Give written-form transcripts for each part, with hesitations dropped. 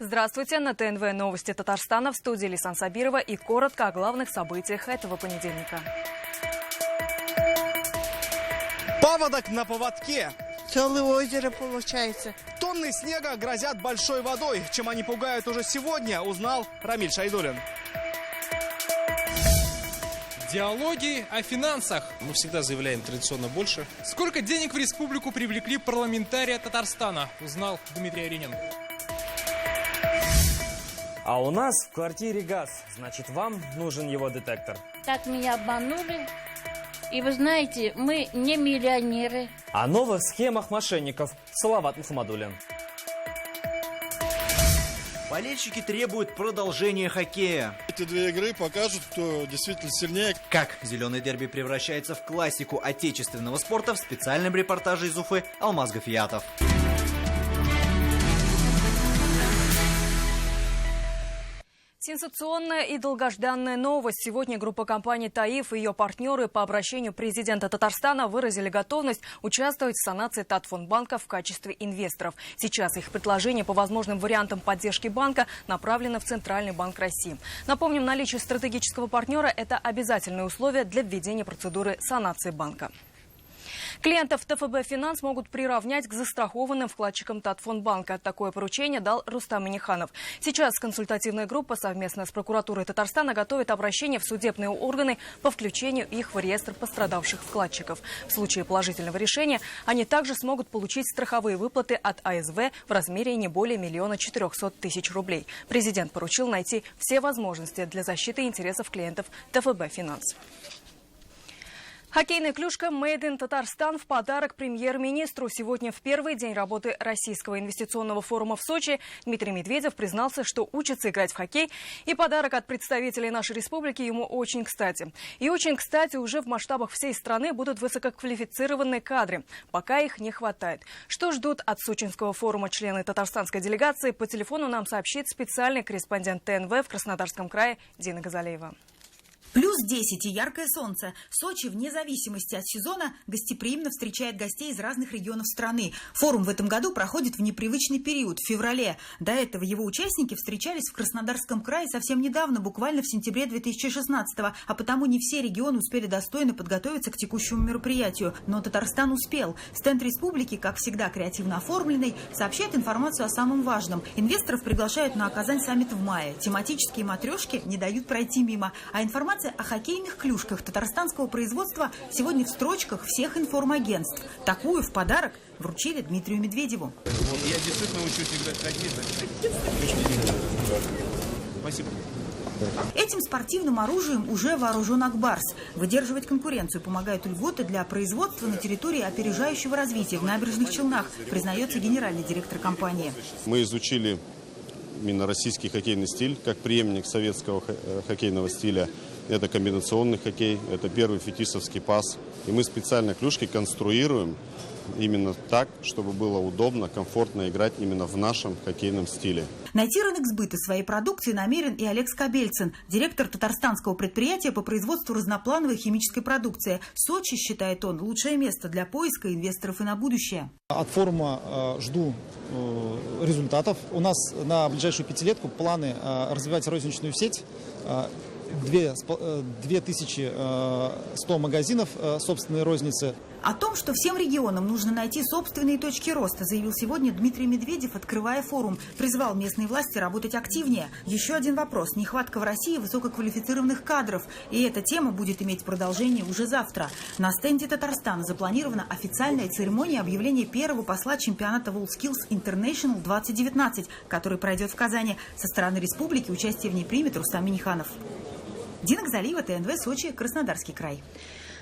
Здравствуйте, на ТНВ новости Татарстана, в студии Лисан Сабирова и коротко о главных событиях этого понедельника. Паводок на поводке. Целое озеро получается. Тонны снега грозят большой водой. Чем они пугают уже сегодня, узнал Рамиль Шайдуллин. Диалоги о финансах. Мы всегда заявляем традиционно больше. Сколько денег в республику привлекли парламентария Татарстана, узнал Дмитрий Аринин. А у нас в квартире газ, значит, вам нужен его детектор. Так меня обманули. И вы знаете, мы не миллионеры. О новых схемах мошенников. Салават Мухаммадуллин. Болельщики требуют продолжения хоккея. Эти две игры покажут, кто действительно сильнее. Как зеленый дерби превращается в классику отечественного спорта, в специальном репортаже из Уфы Алмаз Гафиятов. Сенсационная и долгожданная новость. Сегодня группа компаний «Таиф» и ее партнеры по обращению президента Татарстана выразили готовность участвовать в санации Татфонбанка в качестве инвесторов. Сейчас их предложение по возможным вариантам поддержки банка направлено в Центральный банк России. Напомним, наличие стратегического партнера – это обязательное условие для введения процедуры санации банка. Клиентов ТФБ «Финанс» могут приравнять к застрахованным вкладчикам Татфонбанка. Такое поручение дал Рустам Миниханов. Сейчас консультативная группа совместно с прокуратурой Татарстана готовит обращение в судебные органы по включению их в реестр пострадавших вкладчиков. В случае положительного решения они также смогут получить страховые выплаты от АСВ в размере не более 1 400 000 рублей. Президент поручил найти все возможности для защиты интересов клиентов ТФБ «Финанс». Хоккейная клюшка «Made in Татарстан» в подарок премьер-министру. Сегодня в первый день работы Российского инвестиционного форума в Сочи Дмитрий Медведев признался, что учится играть в хоккей. И подарок от представителей нашей республики ему очень кстати. И очень кстати уже в масштабах всей страны будут высококвалифицированные кадры. Пока их не хватает. Что ждут от сочинского форума члены татарстанской делегации, по телефону нам сообщит специальный корреспондент ТНВ в Краснодарском крае Дина Газалеева. Плюс 10 и яркое солнце. Сочи, вне зависимости от сезона, гостеприимно встречает гостей из разных регионов страны. Форум в этом году проходит в непривычный период, в феврале. До этого его участники встречались в Краснодарском крае совсем недавно, буквально в сентябре 2016-го. А потому не все регионы успели достойно подготовиться к текущему мероприятию. Но Татарстан успел. Стенд республики, как всегда креативно оформленный, сообщает информацию о самом важном. Инвесторов приглашают на Казань-саммит в мае. Тематические матрешки не дают пройти мимо. А информация о хоккейных клюшках татарстанского производства сегодня в строчках всех информагентств. Такую в подарок вручили Дмитрию Медведеву. Я действительно учусь играть в хоккей. Спасибо. Этим спортивным оружием уже вооружен Акбарс. Выдерживать конкуренцию помогают льготы для производства на территории опережающего развития в Набережных Челнах, признается генеральный директор компании. Мы изучили именно российский хоккейный стиль, как преемник советского хоккейного стиля. Это комбинационный хоккей, это первый фетисовский пас. И мы специально клюшки конструируем именно так, чтобы было удобно, комфортно играть именно в нашем хоккейном стиле. Найти рынок сбыта своей продукции намерен и Олег Скобельцин, директор татарстанского предприятия по производству разноплановой химической продукции. Сочи, считает он, лучшее место для поиска инвесторов и на будущее. От форума жду результатов. У нас на ближайшую пятилетку планы развивать розничную сеть. 2100 магазинов собственной розницы. О том, что всем регионам нужно найти собственные точки роста, заявил сегодня Дмитрий Медведев, открывая форум. Призвал местные власти работать активнее. Еще один вопрос. Нехватка в России высококвалифицированных кадров. И эта тема будет иметь продолжение уже завтра. На стенде Татарстана запланирована официальная церемония объявления первого посла чемпионата WorldSkills International 2019, который пройдет в Казани. Со стороны республики участие в ней примет Рустам Миниханов. Дина Газалиева, ТНВ, Сочи, Краснодарский край.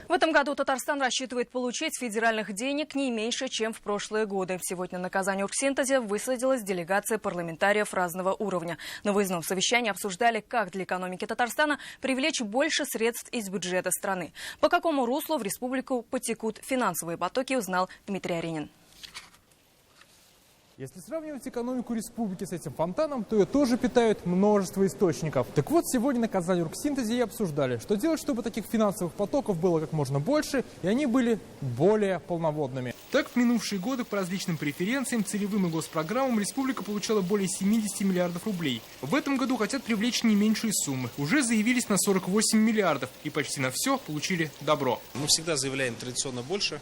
В этом году Татарстан рассчитывает получить федеральных денег не меньше, чем в прошлые годы. Сегодня на Казань-Оргсинтезе высадилась делегация парламентариев разного уровня. На выездном совещании обсуждали, как для экономики Татарстана привлечь больше средств из бюджета страны. По какому руслу в республику потекут финансовые потоки, узнал Дмитрий Аринин. Если сравнивать экономику республики с этим фонтаном, то ее тоже питают множество источников. Так вот, сегодня на Казани Оргсинтезе и обсуждали, что делать, чтобы таких финансовых потоков было как можно больше, и они были более полноводными. Так, в минувшие годы по различным преференциям, целевым и госпрограммам республика получала более 70 миллиардов рублей. В этом году хотят привлечь не меньшие суммы. Уже заявились на 48 миллиардов и почти на все получили добро. Мы всегда заявляем традиционно больше,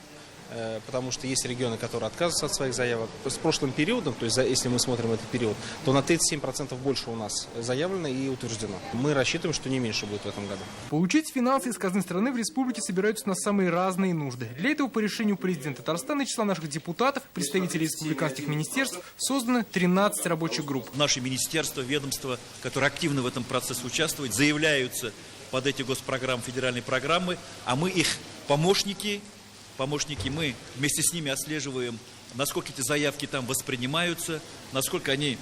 потому что есть регионы, которые отказываются от своих заявок. С прошлым периодом, то есть если мы смотрим этот период, то на 37% больше у нас заявлено и утверждено. Мы рассчитываем, что не меньше будет в этом году. Получить финансы из казны страны в республике собираются на самые разные нужды. Для этого по решению президента Татарстана и числа наших депутатов, представителей республиканских министерств, создано 13 рабочих групп. Наши министерства, ведомства, которые активно в этом процессе участвуют, заявляются под эти госпрограммы, федеральные программы, а мы их помощники, мы вместе с ними отслеживаем, насколько эти заявки там воспринимаются, насколько они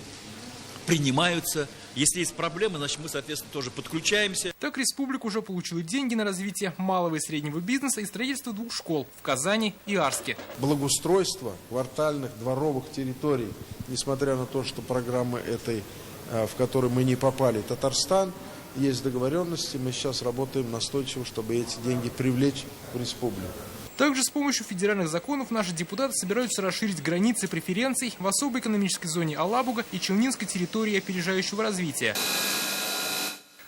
принимаются. Если есть проблемы, значит мы, соответственно, тоже подключаемся. Так республика уже получила деньги на развитие малого и среднего бизнеса и строительство 2 школ в Казани и Арске. Благоустройство квартальных, дворовых территорий, несмотря на то, что программы этой, в которой мы не попали, Татарстан, есть договоренности, мы сейчас работаем настойчиво, чтобы эти деньги привлечь в республику. Также с помощью федеральных законов наши депутаты собираются расширить границы преференций в особой экономической зоне Алабуга и Челнинской территории опережающего развития.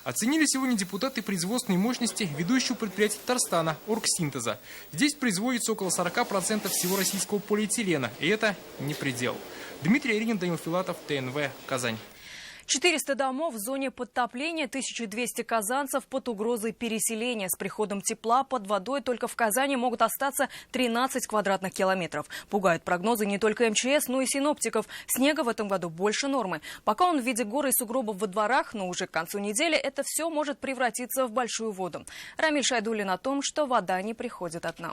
Оценили сегодня депутаты производственные мощности ведущего предприятия Татарстана Оргсинтеза. Здесь производится около 40% всего российского полиэтилена, и это не предел. Дмитрий Аринин, Данил Филатов, ТНВ, Казань. 400 домов в зоне подтопления, 1200 казанцев под угрозой переселения. С приходом тепла под водой только в Казани могут остаться 13 квадратных километров. Пугают прогнозы не только МЧС, но и синоптиков. Снега в этом году больше нормы. Пока он в виде гор и сугробов во дворах, но уже к концу недели это все может превратиться в большую воду. Рамиль Шайдуллин о том, что вода не приходит от нас.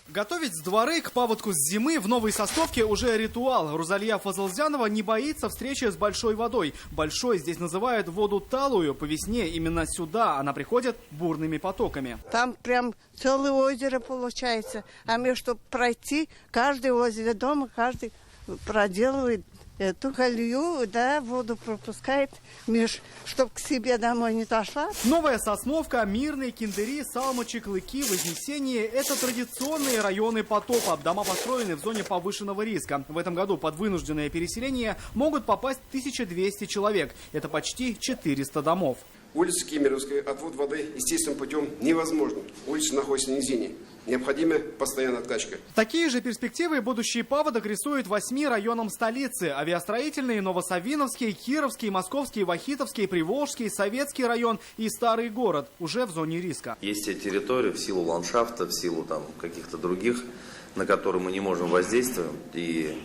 Готовить дворы к паводку с зимы в новой сосновке уже ритуал. Рузалья Фазалзянова не боится встречи с большой водой. Большой здесь называют воду талую. По весне именно сюда она приходит бурными потоками. Там прям целое озеро получается. А мы, чтобы пройти, каждый возле дома, каждый проделывает эту колею, да, воду пропускает, чтобы к себе домой не дошла. Новая Сосновка, Мирный, Киндыри, Салмачи, Клыки, Вознесение – это традиционные районы потопа. Дома построены в зоне повышенного риска. В этом году под вынужденное переселение могут попасть 1200 человек. Это почти 400 домов. Улица Кемеровская, отвод воды естественным путем невозможен. Улица находится на низине. Необходима постоянная откачка. Такие же перспективы будущий паводок рисует 8 районам столицы. Авиастроительный, Новосавиновский, Кировский, Московский, Вахитовский, Приволжский, Советский район и Старый город уже в зоне риска. Есть те территории в силу ландшафта, в силу каких-то других, на которые мы не можем воздействовать. И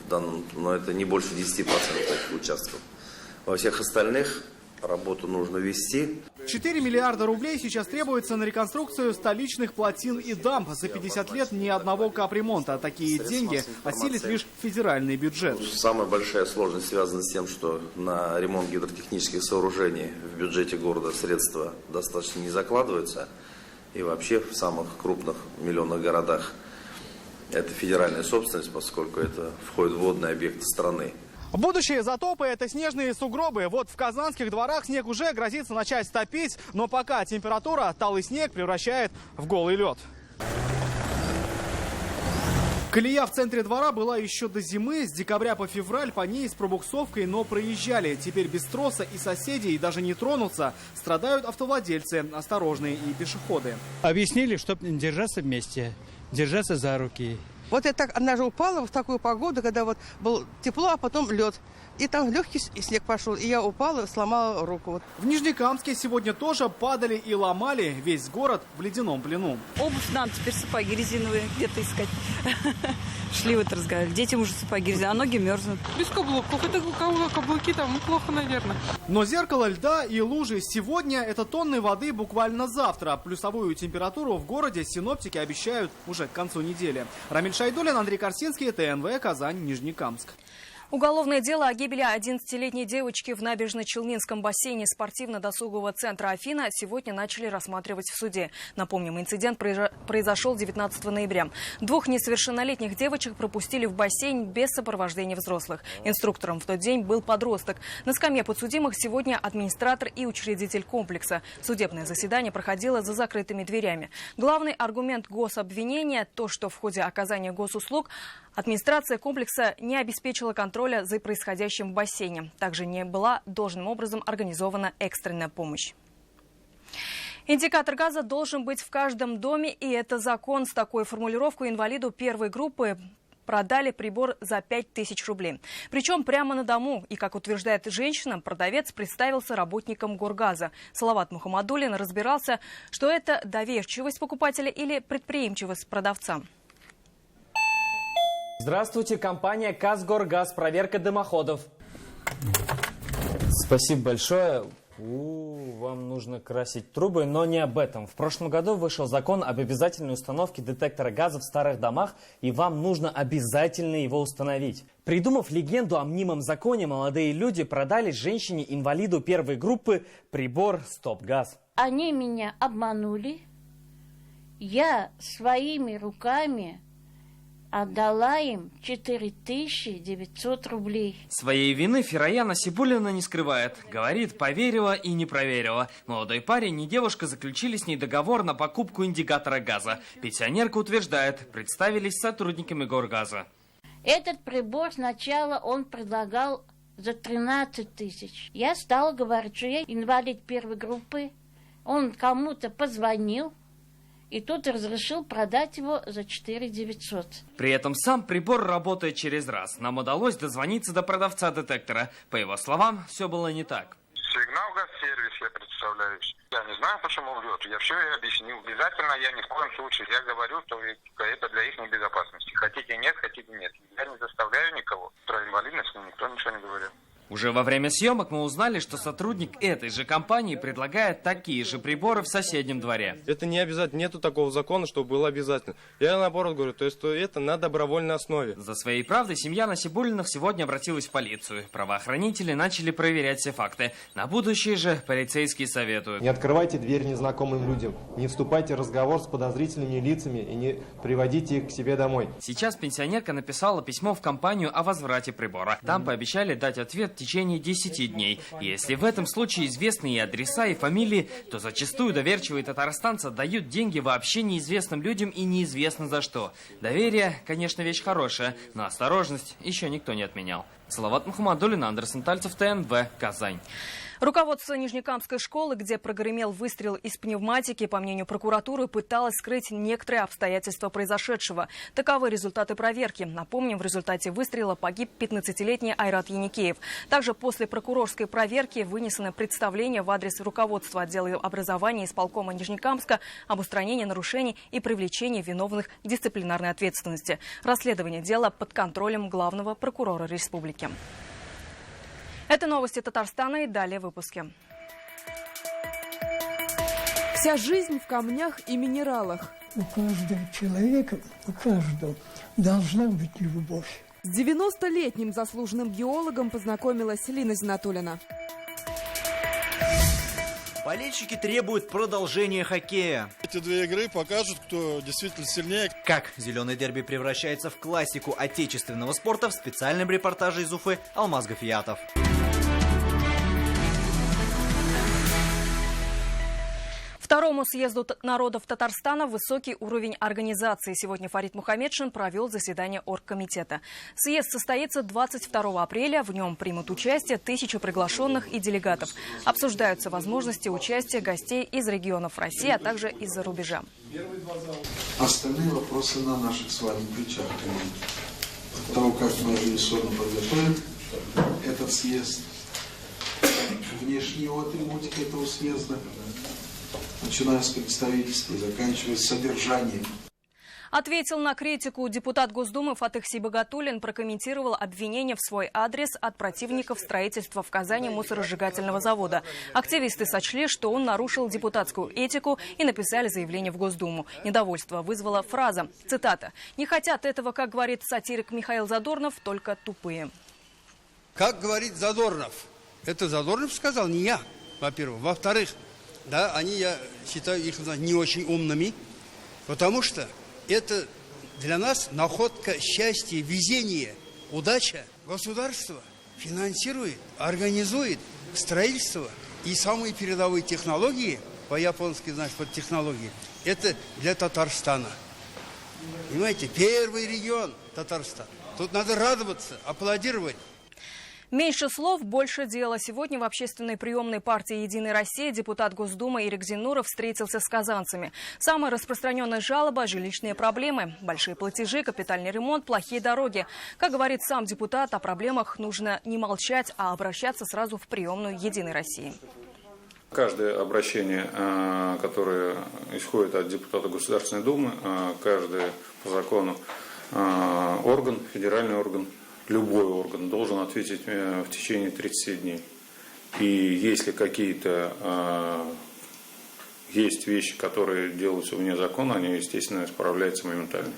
но это не больше 10% таких участков. Во всех остальных работу нужно вести. 4 миллиарда рублей сейчас требуется на реконструкцию столичных плотин и дамб. За 50 лет ни одного капремонта. Такие деньги осилит лишь федеральный бюджет. Самая большая сложность связана с тем, что на ремонт гидротехнических сооружений в бюджете города средства достаточно не закладываются. И вообще в самых крупных миллионных городах это федеральная собственность, поскольку это входит в водные объекты страны. Будущие затопы – это снежные сугробы. Вот в казанских дворах снег уже грозится начать топить, но пока температура талый снег превращает в голый лед. Колея в центре двора была еще до зимы. С декабря по февраль по ней с пробуксовкой, но проезжали. Теперь без троса и соседей даже не тронутся. Страдают автовладельцы, осторожные и пешеходы. Объяснили, чтобы держаться вместе, держаться за руки. Вот это она же упала в такую погоду, когда вот было тепло, а потом лед. И там легкий снег пошел, и я упала, сломала руку. В Нижнекамске сегодня тоже падали и ломали. Весь город в ледяном плену. Обувь надо теперь, сапоги резиновые где-то искать. Шли вот разговаривали. Детям уже сапоги резиновые, а ноги мерзнут. Без каблуков. Это каблуки там плохо, наверное. Но зеркало льда и лужи сегодня – это тонны воды буквально завтра. Плюсовую температуру в городе синоптики обещают уже к концу недели. Рамиль Шайдуллин, Андрей Корсинский, ТНВ, Казань, Нижнекамск. Уголовное дело о гибели 11-летней девочки в набережно-Челнинском бассейне спортивно-досугового центра «Афина» сегодня начали рассматривать в суде. Напомним, инцидент произошел 19 ноября. 2 несовершеннолетних девочек пропустили в бассейн без сопровождения взрослых. Инструктором в тот день был подросток. На скамье подсудимых сегодня администратор и учредитель комплекса. Судебное заседание проходило за закрытыми дверями. Главный аргумент гособвинения – то, что в ходе оказания госуслуг администрация комплекса не обеспечила контроля за происходящим в бассейне. Также не была должным образом организована экстренная помощь. Индикатор газа должен быть в каждом доме, и это закон. С такой формулировкой инвалиду первой группы продали прибор за 5000 рублей. Причем прямо на дому. И, как утверждает женщина, продавец представился работником Горгаза. Салават Мухаммадуллин разбирался, что это доверчивость покупателя или предприимчивость продавца. Здравствуйте, компания «Казгоргаз». Проверка дымоходов. Спасибо большое. Вам нужно красить трубы, но не об этом. В прошлом году вышел закон об обязательной установке детектора газа в старых домах, и вам нужно обязательно его установить. Придумав легенду о мнимом законе, молодые люди продали женщине-инвалиду первой группы прибор «Стоп-газ». Они меня обманули. Я своими руками отдала им 4900 рублей. Своей вины Фирая Насибуллина не скрывает. Говорит, поверила и не проверила. Молодой парень и девушка заключили с ней договор на покупку индикатора газа. Пенсионерка утверждает, представились сотрудниками Горгаза. Этот прибор сначала он предлагал за 13 тысяч. Я стала говорить, что я инвалид первой группы. Он кому-то позвонил. И тот разрешил продать его за 4900. При этом сам прибор работает через раз. Нам удалось дозвониться до продавца детектора. По его словам, все было не так. Сигнал газсервис, я представляюсь. Я не знаю, почему врет. Я все объяснил. Обязательно я ни в коем случае. Я говорю, что это для их безопасности. Хотите нет, хотите нет. Я не заставляю никого. Про инвалидность никто ничего не говорил. Уже во время съемок мы узнали, что сотрудник этой же компании предлагает такие же приборы в соседнем дворе. Это не обязательно, нету такого закона, чтобы было обязательно. Я наоборот говорю, то есть это на добровольной основе. За своей правдой семья Насибуллиных сегодня обратилась в полицию. Правоохранители начали проверять все факты. На будущее же полицейские советуют. Не открывайте дверь незнакомым людям, не вступайте в разговор с подозрительными лицами и не приводите их к себе домой. Сейчас пенсионерка написала письмо в компанию о возврате прибора. Там пообещали дать ответ в течение 10 дней. Если в этом случае известны и адреса, и фамилии, то зачастую доверчивые татарстанцы дают деньги вообще неизвестным людям и неизвестно за что. Доверие, конечно, вещь хорошая, но осторожность еще никто не отменял. Салават Мухаммадуллин, Андерсон Тальцев, ТНВ, Казань. Руководство Нижнекамской школы, где прогремел выстрел из пневматики, по мнению прокуратуры, пыталось скрыть некоторые обстоятельства произошедшего. Таковы результаты проверки. Напомним, в результате выстрела погиб 15-летний Айрат Яникеев. Также после прокурорской проверки вынесено представление в адрес руководства отдела образования исполкома Нижнекамска об устранении нарушений и привлечении виновных к дисциплинарной ответственности. Расследование дела под контролем главного прокурора республики. Это новости Татарстана и далее в выпуске. Вся жизнь в камнях и минералах. У каждого человека, у каждого должна быть любовь. С 90-летним заслуженным геологом познакомилась Лина Зинатуллина. Болельщики требуют продолжения хоккея. Эти две игры покажут, кто действительно сильнее. Как зеленый дерби превращается в классику отечественного спорта, в специальном репортаже из Уфы Алмаз Гафиятов. Второму съезду народов Татарстана высокий уровень организации. Сегодня Фарид Мухаммедшин провел заседание оргкомитета. Съезд состоится 22 апреля. В нем примут участие 1000 приглашенных и делегатов. Обсуждаются возможности участия гостей из регионов России, а также из-за рубежа. Остальные вопросы на наших с вами плечах. Того, как мы организованно подготовим этот съезд, внешнего атрибутика этого съезда, начиная с представительства и заканчивая содержанием. Ответил на критику. Депутат Госдумы Фатых Сибагатуллин прокомментировал обвинения в свой адрес от противников строительства в Казани мусоросжигательного завода. Активисты сочли, что он нарушил депутатскую этику и написали заявление в Госдуму. Недовольство вызвала фраза, цитата, «Не хотят этого, как говорит сатирик Михаил Задорнов, только тупые». Как говорит Задорнов, это Задорнов сказал, не я, во-первых. Во-вторых, да, они, я считаю их не очень умными, потому что это для нас находка счастья, везение, удача. Государство финансирует, организует строительство и самые передовые технологии, по-японски, значит, под технологии, это для Татарстана. Понимаете, первый регион Татарстан. Тут надо радоваться, аплодировать. Меньше слов, больше дела. Сегодня в общественной приемной партии «Единая Россия» депутат Госдумы Ирик Зинуров встретился с казанцами. Самая распространенная жалоба – жилищные проблемы. Большие платежи, капитальный ремонт, плохие дороги. Как говорит сам депутат, о проблемах нужно не молчать, а обращаться сразу в приемную «Единой России». Каждое обращение, которое исходит от депутата Государственной Думы, каждый по закону орган, федеральный орган, любой орган должен ответить в течение 30 дней. И если какие-то есть вещи, которые делаются вне закона, они, естественно, исправляются моментально.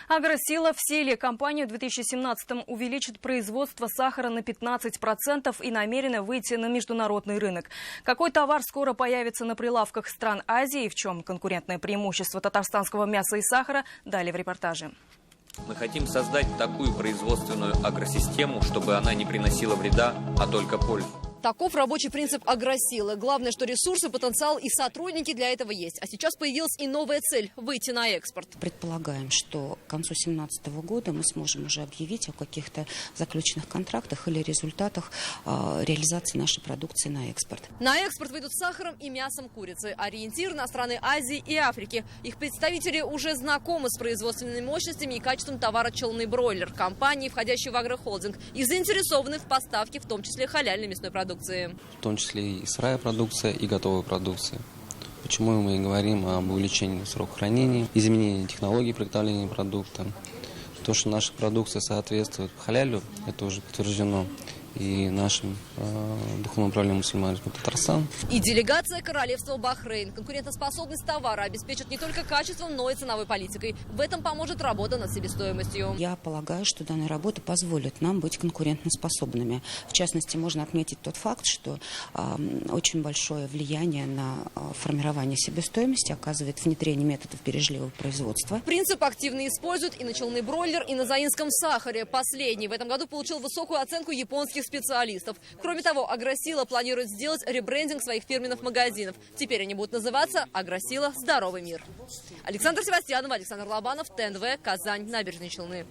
Агросила в силе. Компания в 2017-м увеличит производство сахара на 15% и намерена выйти на международный рынок. Какой товар скоро появится на прилавках стран Азии и в чем конкурентное преимущество татарстанского мяса и сахара, далее в репортаже. Мы хотим создать такую производственную агросистему, чтобы она не приносила вреда, а только пользу. Таков рабочий принцип Агросилы. Главное, что ресурсы, потенциал и сотрудники для этого есть. А сейчас появилась и новая цель – выйти на экспорт. Предполагаем, что к концу 2017 года мы сможем уже объявить о каких-то заключенных контрактах или результатах реализации нашей продукции на экспорт. На экспорт выйдут с сахаром и мясом курицы. Ориентир на страны Азии и Африки. Их представители уже знакомы с производственными мощностями и качеством товара «Челны Бройлер» компании, входящей в агрохолдинг, и заинтересованы в поставке, в том числе халяльной мясной продукции. В том числе и сырая продукция, и готовая продукция. Почему мы и говорим об увеличении срока хранения, изменении технологий приготовления продукта. То, что наша продукция соответствует халялю, это уже подтверждено и нашим духовным управлением мусульманским Татарстан. И делегация Королевства Бахрейн. Конкурентоспособность товара обеспечит не только качеством, но и ценовой политикой. В этом поможет работа над себестоимостью. Я полагаю, что данная работа позволит нам быть конкурентоспособными. В частности, можно отметить тот факт, что очень большое влияние на формирование себестоимости оказывает внедрение методов бережливого производства. Принцип активно используют и на челны Бройлер, и на заинском сахаре. Последний в этом году получил высокую оценку японских специалистов. Кроме того, Агросила планирует сделать ребрендинг своих фирменных магазинов. Теперь они будут называться «Агросила. Здоровый мир». Александр Севастьянов, Александр Лобанов, ТНВ, Казань, Набережные Челны.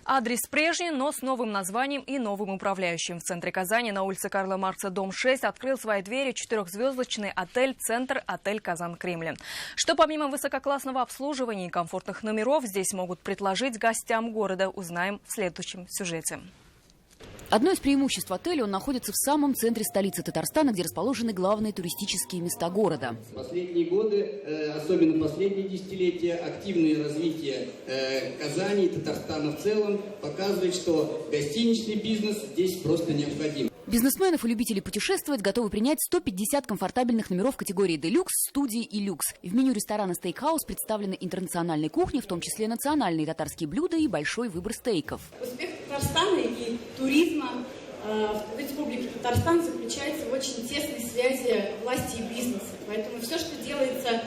Адрес прежний, но с новым названием и новым управляющим. В центре Казани на улице Карла Маркса, дом 6, открыл свои двери 4-звездочный отель «Центр», отель «Казан-Кремлин». Что помимо высококлассного обслуживания и комфортных номеров здесь могут предложить гостям города, узнаем в следующем сюжете. Одно из преимуществ отеля – он находится в самом центре столицы Татарстана, где расположены главные туристические места города. В последние годы, особенно последние десятилетия, активное развитие Казани и Татарстана в целом показывает, что гостиничный бизнес здесь просто необходим. Бизнесменов и любителей путешествовать готовы принять 150 комфортабельных номеров категории «Делюкс», «Студии» и «Люкс». В меню ресторана «Стейкхаус» представлены интернациональная кухня, в том числе национальные татарские блюда и большой выбор стейков. Успех Татарстана и туризма в Республике Татарстан заключается в очень тесной связи власти и бизнеса. Поэтому все, что делается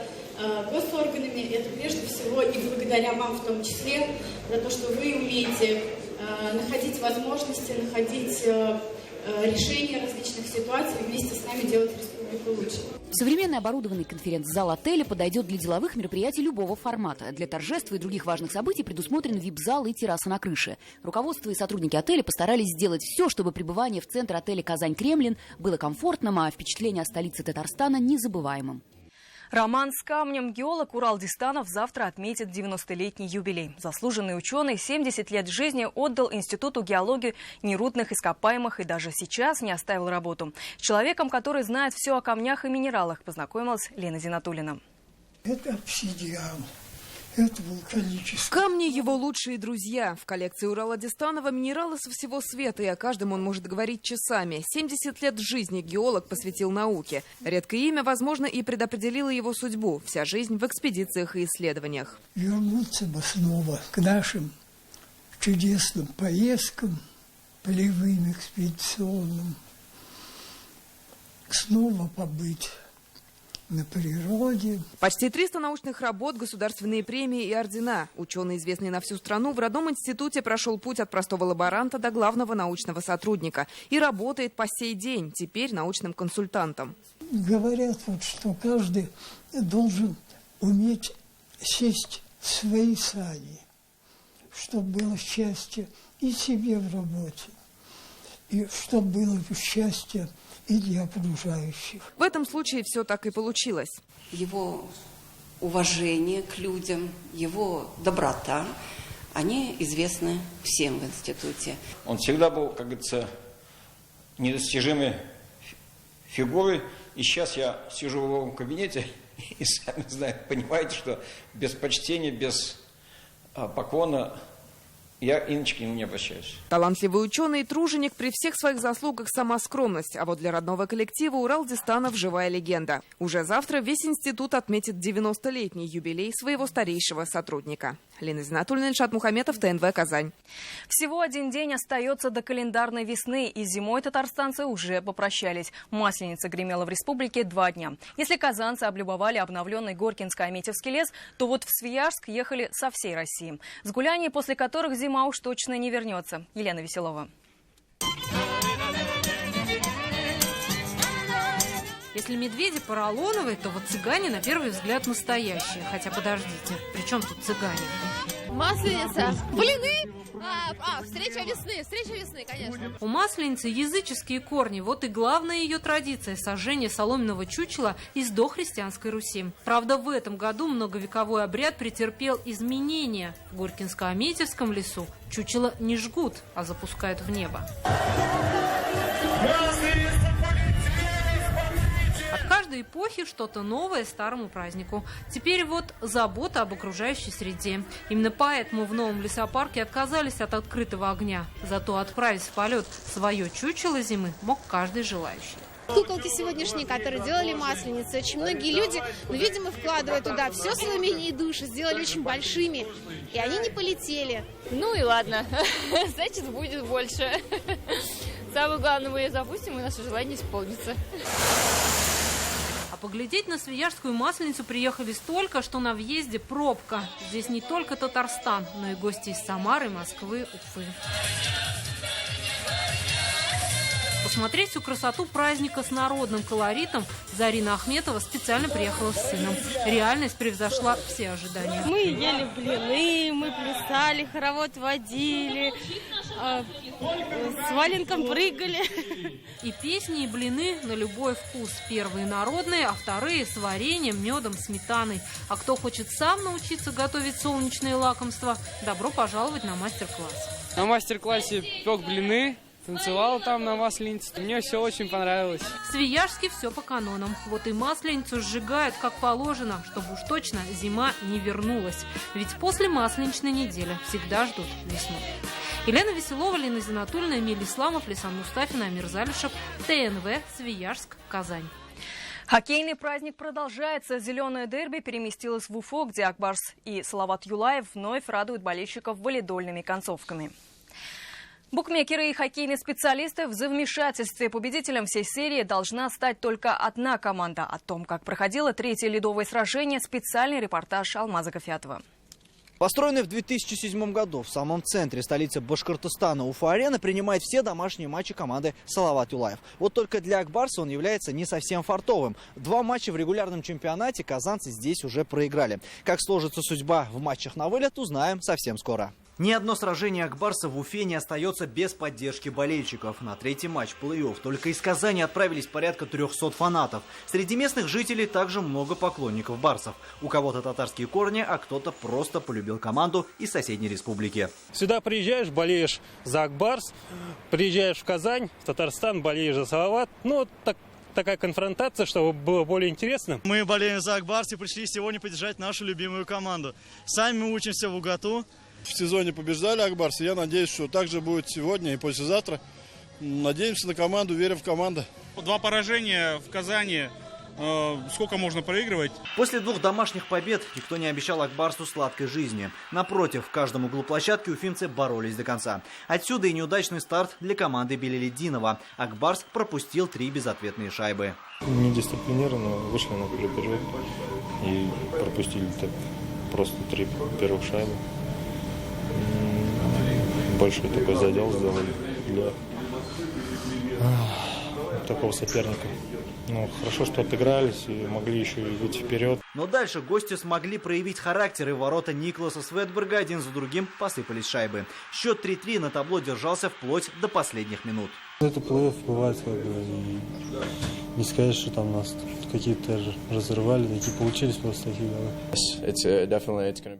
госорганами, это прежде всего и благодаря вам в том числе, за то, что вы умеете находить возможности, находить решения различных ситуаций и вместе с нами делать республику лучше. Современный оборудованный конференц-зал отеля подойдет для деловых мероприятий любого формата. Для торжеств и других важных событий предусмотрен вип-зал и терраса на крыше. Руководство и сотрудники отеля постарались сделать все, чтобы пребывание в центре отеля «Казань-Кремлин» было комфортным, а впечатление о столице Татарстана незабываемым. Роман с камнем. Геолог Урал Дистанов завтра отметит 90-летний юбилей. Заслуженный ученый 70 лет жизни отдал Институту геологии нерудных ископаемых и даже сейчас не оставил работу. С человеком, который знает все о камнях и минералах, познакомилась Лена Зинатуллина. Это обсидиан. Это вулканический. Камни – его лучшие друзья. В коллекции Урала Дистанова минералы со всего света, и о каждом он может говорить часами. 70 лет жизни геолог посвятил науке. Редкое имя, возможно, и предопределило его судьбу. Вся жизнь в экспедициях и исследованиях. Вернуться бы снова к нашим чудесным поездкам полевым, экспедиционным, снова побыть на природе. Почти 300 научных работ, государственные премии и ордена. Ученый, известный на всю страну, в родном институте прошел путь от простого лаборанта до главного научного сотрудника. И работает по сей день, теперь научным консультантом. Говорят, вот, что каждый должен уметь сесть в свои сани, чтобы было счастье и себе в работе, и чтобы было счастье и для окружающих. В этом случае все так и получилось. Его уважение к людям, его доброта, они известны всем в институте. Он всегда был, как говорится, недостижимой фигурой. И сейчас я сижу в его кабинете и сами знаете, понимаете, что без почтения, без поклона я иначе к нему не обращаюсь. Талантливый ученый и труженик, при всех своих заслугах сама скромность. А вот для родного коллектива Урал-Дистанов живая легенда. Уже завтра весь институт отметит 90-летний юбилей своего старейшего сотрудника. Лена Зинатульна, Ильшат Мухаметов, ТНВ, Казань. Всего один день остается до календарной весны, и зимой татарстанцы уже попрощались. Масленица гремела в республике 2 дня. Если казанцы облюбовали обновленный Горкинско-Аметьевский лес, то вот в Свияжск ехали со всей России. С гуляний, после которых зима уж точно не вернется. Елена Веселова. Если медведи поролоновые, то вот цыгане на первый взгляд настоящие. Хотя подождите, при чем тут цыгане? Масленица. Блины? Встреча весны, конечно. У масленицы языческие корни. Вот и главная ее традиция – сожжение соломенного чучела из дохристианской Руси. Правда, в этом году многовековой обряд претерпел изменения. В Горкинско-Аметьевском лесу чучело не жгут, а запускают в небо. От каждой эпохи что-то новое старому празднику. Теперь вот забота об окружающей среде. Именно поэтому в новом лесопарке отказались от открытого огня. Зато отправить в полет свое чучело зимы мог каждый желающий. Куколки сегодняшние, которые делали масленицу, очень многие люди, видимо, вкладывая туда все свое умение и душу, сделали очень большими, и они не полетели. Ну и ладно, значит, будет больше. Самое главное, мы ее запустим, и наше желание исполнится. А поглядеть на Свияжскую масленицу приехали столько, что на въезде пробка. Здесь не только Татарстан, но и гости из Самары, Москвы, Уфы. Посмотреть всю красоту праздника с народным колоритом Зарина Ахметова специально приехала с сыном. Реальность превзошла все ожидания. Мы ели блины, мы плясали, хоровод водили, с валенком прыгали. И песни, и блины на любой вкус. Первые народные, а вторые с вареньем, медом, сметаной. А кто хочет сам научиться готовить солнечные лакомства, добро пожаловать на мастер-класс. На мастер-классе пек блины. Танцевала там на масленице. Мне все очень понравилось. В Свияжске все по канонам. Вот и масленицу сжигают как положено, чтобы уж точно зима не вернулась. Ведь после масленичной недели всегда ждут весну. Елена Веселова, Лена Зинатульна, Эмиль Исламов, Лисан Мустафин, Амир Залишев, ТНВ, Свияжск, Казань. Хоккейный праздник продолжается. Зеленое дерби переместилось в Уфу, где Акбарс и Салават Юлаев вновь радуют болельщиков волейбольными концовками. Букмекеры и хоккейные специалисты в вмешательстве победителем всей серии должна стать только одна команда. О том, как проходило третье ледовое сражение, специальный репортаж Алмаза Гафиатова. Построенный в 2007 году в самом центре столицы Башкортостана Уфа-арена принимает все домашние матчи команды Салават Юлаев. Вот только для Акбарса он является не совсем фартовым. 2 матча в регулярном чемпионате казанцы здесь уже проиграли. Как сложится судьба в матчах на вылет, узнаем совсем скоро. Ни одно сражение Акбарса в Уфе не остается без поддержки болельщиков. На третий матч плей-офф только из Казани отправились порядка 300 фанатов. Среди местных жителей также много поклонников барсов. У кого-то татарские корни, а кто-то просто полюбил команду из соседней республики. Сюда приезжаешь, болеешь за Акбарс, приезжаешь в Казань, в Татарстан, болеешь за Салават. Ну, такая конфронтация, чтобы было более интересно. Мы болеем за Акбарс и пришли сегодня поддержать нашу любимую команду. Сами мы учимся в УГАТУ. В сезоне побеждали Акбарс, и я надеюсь, что так же будет сегодня и послезавтра. Надеемся на команду, верим в команду. 2 поражения в Казани сколько можно проигрывать. После 2 домашних побед никто не обещал Акбарсу сладкой жизни. Напротив, в каждом углу площадки уфимцы боролись до конца. Отсюда и неудачный старт для команды Белеледдинова. Акбарс пропустил 3 безответные шайбы. Недисциплинированно вышли на переперед и пропустили так просто 3 первых шайбы. Большой такой задел сделали для такого соперника. Ну, хорошо, что отыгрались и могли еще и выйти вперед. Но дальше гости смогли проявить характер, и в ворота Никласа Светберга один за другим посыпались шайбы. Счет 3-3 на табло держался вплоть до последних минут. Это плей-офф бывает, как бы, и не сказать, что там нас какие-то разрывали, такие получились просто такие голы.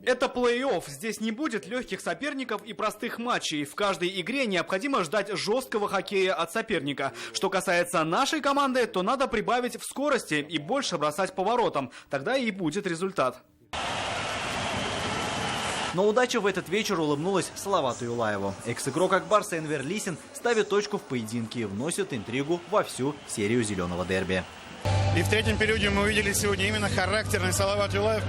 Это плей-офф. Здесь не будет легких соперников и простых матчей. В каждой игре необходимо ждать жесткого хоккея от соперника. Что касается нашей команды, то надо прибавить в скорости и больше бросать по воротам. Тогда и будет результат. Но удача в этот вечер улыбнулась Салавату Юлаеву. Экс-игрок Акбарса Энвер Лисин ставит точку в поединке и вносит интригу во всю серию зеленого дерби. И в третьем периоде мы увидели сегодня именно характерный Салават Юлаев,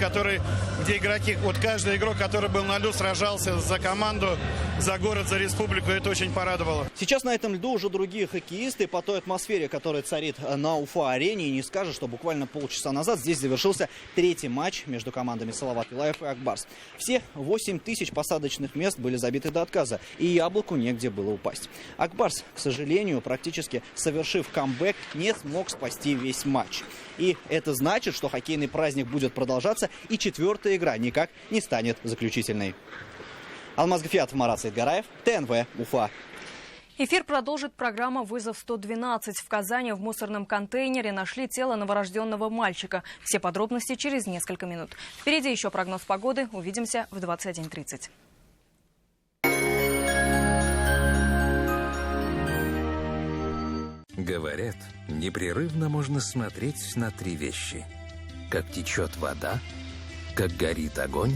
где игроки, вот каждый игрок, который был на льду, сражался за команду, за город, за республику. Это очень порадовало. Сейчас на этом льду уже другие хоккеисты. По той атмосфере, которая царит на Уфа-арене, и не скажешь, что буквально полчаса назад здесь завершился 3-й матч между командами Салават Юлаев и Акбарс. Все 8 тысяч посадочных мест были забиты до отказа, и яблоку негде было упасть. Акбарс, к сожалению, практически совершив камбэк, не смог спасти весь матч. И это значит, что хоккейный праздник будет продолжаться, и 4-я игра никак не станет заключительной. Алмаз Гафиатов, Марат Саидгараев, ТНВ, Уфа. Эфир продолжит программа «Вызов 112». В Казани в мусорном контейнере нашли тело новорожденного мальчика. Все подробности через несколько минут. Впереди еще прогноз погоды. Увидимся в 21:30. Говорят, непрерывно можно смотреть на 3 вещи. Как течет вода, как горит огонь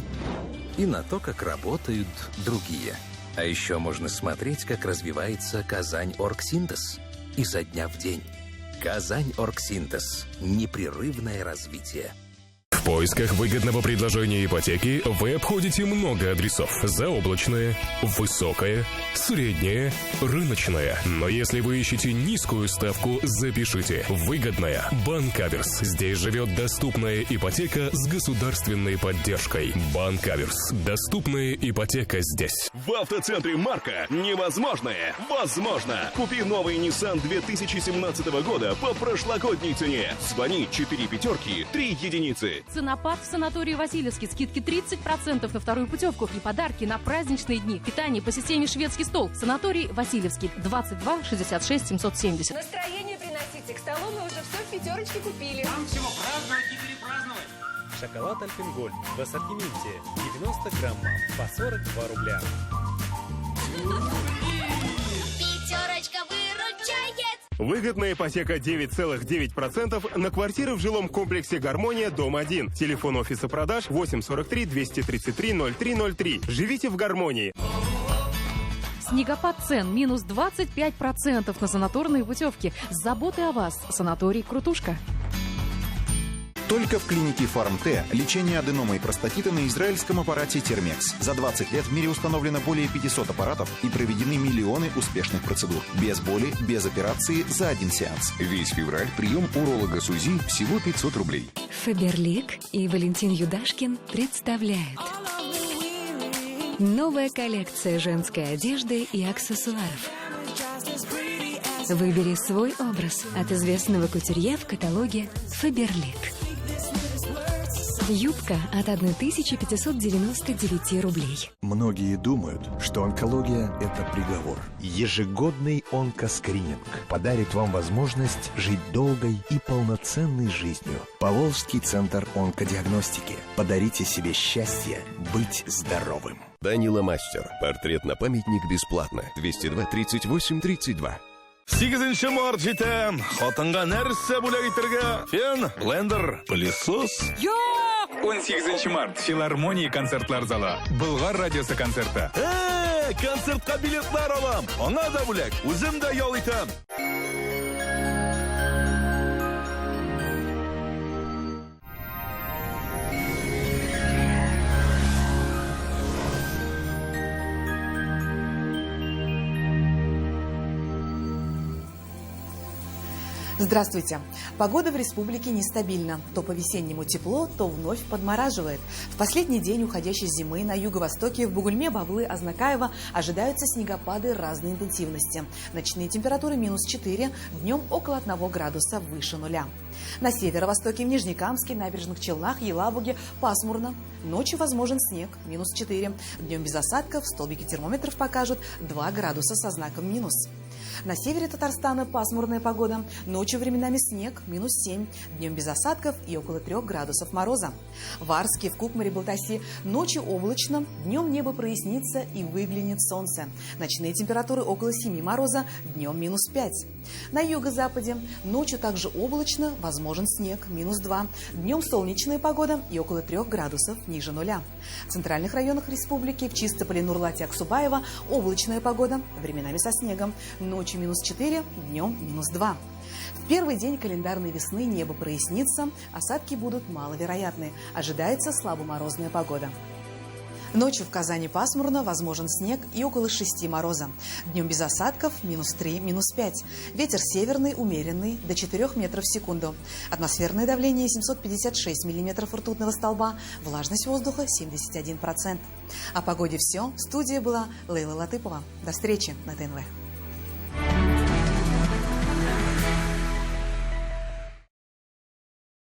и на то, как работают другие. А еще можно смотреть, как развивается Казань-Оргсинтез изо дня в день. Казань-Оргсинтез. Непрерывное развитие. В поисках выгодного предложения ипотеки вы обходите много адресов. Заоблачное, высокое, среднее, рыночное. Но если вы ищете низкую ставку, запишите. Выгодная. Банк Аверс. Здесь живет доступная ипотека с государственной поддержкой. Банк Аверс. Доступная ипотека здесь. В автоцентре Марка невозможное возможно. Купи новый Nissan 2017 года по прошлогодней цене. Звони 4 пятерки 3 единицы. Ценопад в санатории Васильевский. Скидки 30% на вторую путевку и подарки на праздничные дни. Питание по системе «Шведский стол». Санаторий Васильевский. 22 66 770. Настроение приносите. К столу мы уже все в пятерочке купили. Там всего праздновать и перепраздновать. Шоколад Альпенгольд в ассортименте 90 граммов по 42 рубля. Пятерочка выручает. Выгодная ипотека 9,9% на квартиры в жилом комплексе «Гармония», дом 1. Телефон офиса продаж 843 233 0303. Живите в гармонии. Снегопад цен минус 25% на санаторные путевки. С заботой о вас. Санаторий «Крутушка». Только в клинике Фарм-Т лечение аденомы и простатита на израильском аппарате Термекс. За 20 лет в мире установлено более 500 аппаратов и проведены миллионы успешных процедур. Без боли, без операции, за один сеанс. Весь февраль прием уролога с УЗИ всего 500 рублей. Фаберлик и Валентин Юдашкин представляют. Новая коллекция женской одежды и аксессуаров. Выбери свой образ от известного кутюрье в каталоге «Фаберлик». Юбка от 1599 рублей. Многие думают, что онкология – это приговор. Ежегодный онкоскрининг подарит вам возможность жить долгой и полноценной жизнью. Поволжский центр онкодиагностики. Подарите себе счастье быть здоровым. Данила Мастер. Портрет на памятник бесплатно. 202 38 32. 8 март жетем. Хотынга нәрсе бүләк итәргә? Фен, блендер, пылесос. 18 март. Филармония концертлар залы. Болгар радиосы концерты. Концертка билетлар алам. Аңа да бүләк. Үзем дә ял итәм. Здравствуйте. Погода в республике нестабильна. То по-весеннему тепло, то вновь подмораживает. В последний день уходящей зимы на юго-востоке в Бугульме, Бавлы, Азнакаево ожидаются снегопады разной интенсивности. Ночные температуры -4, днем около 1 градуса выше нуля. На северо-востоке в Нижнекамске, Набережных Челнах, Елабуге пасмурно. Ночью возможен снег, -4. Днем без осадков, столбики термометров покажут 2 градуса со знаком минус. На севере Татарстана пасмурная погода. Ночью временами снег, -7. Днем без осадков и около 3 градусов мороза. В Арске, в Кукмаре, Балтаси ночью облачно, днем небо прояснится и выглянет солнце. Ночные температуры около 7 мороза, днем -5. На юго-западе ночью также облачно, возможен снег, -2. Днем солнечная погода и около 3 градусов ниже нуля. В центральных районах республики, в Чистополе, Нурлате, Аксубаево облачная погода, временами со снегом. Ночью -4, днем -2. В первый день календарной весны небо прояснится, осадки будут маловероятны. Ожидается слабоморозная погода. Ночью в Казани пасмурно, возможен снег и около 6 мороза. Днем без осадков, -3, -5. Ветер северный, умеренный, до 4 метров в секунду. Атмосферное давление 756 миллиметров ртутного столба, влажность воздуха 71%. О погоде все. В студии была Лейла Латыпова. До встречи на ТНВ.